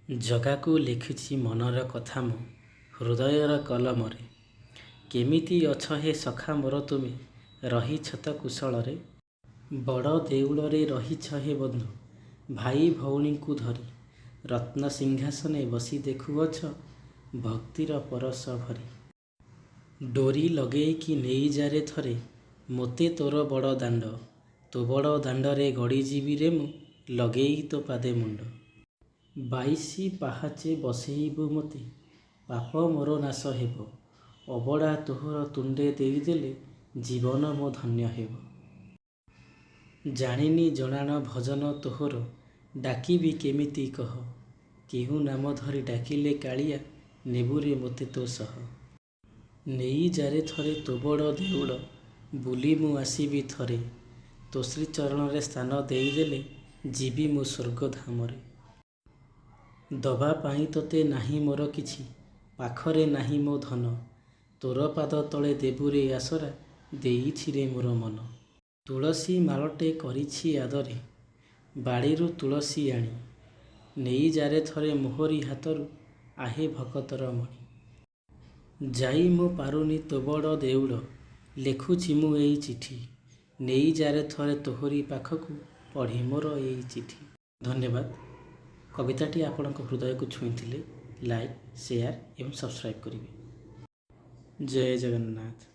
ଜଗାକୁ ଲେଖିଛି ମନର କଥା ମୁଁ ହୃଦୟର କଲମରେ। କେମିତି ଅଛ ହେ ସଖା ମୋର ତୁମେ, ରହିଛ ତ କୁଶଳରେ। ବଡ଼ ଦେଉଳରେ ରହିଛ ହେ ବନ୍ଧୁ, ଭାଇ ଭଉଣୀଙ୍କୁ ଧରି। ରତ୍ନ ସିଂହାସନେ ବସି ଦେଖୁଅଛ, ଭକ୍ତିର ପରଶ ଭରି। ଡୋରି ଲଗେଇକି ନେଇଯାରେ ଥରେ, ମୋତେ ତୋର ବଡ଼ ଦାଣ୍ଡ। ତୋ ବଡ଼ ଦାଣ୍ଡରେ ଗଡ଼ିଯିବି ରେ ମୁଁ, ଲଗେଇ ତୋ ପାଦେ ମୁଣ୍ଡ। 22 ପାହାଚେ ବସେଇବୁ ମୋତେ, ପାପ ମୋର ନାଶ ହେବ। ଅବଢ଼ା ତୋହର ତୁଣ୍ଡେ ଦେଇଦେଲେ, ଜୀବନ ମୋ ଧନ୍ୟ ହେବ। ଜାଣିନି ଜଣାଣ ଭଜନ ତୋହର, ଡାକିବି କେମିତି କହ। କେଉଁ ନାମ ଧରି ଡାକିଲେ କାଳିଆ, ନେବୁରେ ମୋତେ ତୋ ସହ। ନେଇଯାରେ ଥରେ ତୋ ବଡ଼ ଦେଉଳ, ବୁଲି ମୁଁ ଆସିବି ଥରେ। ତୋ ଶ୍ରୀଚରଣରେ ସ୍ଥାନ ଦେଇଦେଲେ, ଯିବି ମୁଁ ସ୍ୱର୍ଗ ଧାମରେ। ଦବା ପାଇଁ ତୋତେ ନାହିଁ ମୋର କିଛି, ପାଖରେ ନାହିଁ ମୋ ଧନ। ତୋର ପାଦ ତଳେ ଦେବୁରେ ଆସରା, ଦେଇଛିରେ ମୋର ମନ। ତୁଳସୀ ମାଳଟେ କରିଛି ଆଦରେ, ବାଡ଼ିରୁ ତୁଳସୀ ଆଣି। ନେଇଯାରେ ଥରେ ମୋହରି ହାତରୁ, ଆହେ ଭକତର ମଣି। ଯାଇ ମୁଁ ପାରୁନି ତୋ ବଡ଼ ଦେଉଳ, ଲେଖୁଛି ମୁଁ ଏଇ ଚିଠି। ନେଇଯାରେ ଥରେ ତୋହରି ପାଖକୁ, ପଢ଼ି ମୋର ଏଇ ଚିଠି। ଧନ୍ୟବାଦ। କବିତାଟି ଆପଣଙ୍କ ହୃଦୟକୁ ଛୁଇଁଥିଲେ ଲାଇକ୍, ସେୟାର ଏବଂ ସବସ୍କ୍ରାଇବ୍ କରିବେ। ଜୟ ଜଗନ୍ନାଥ।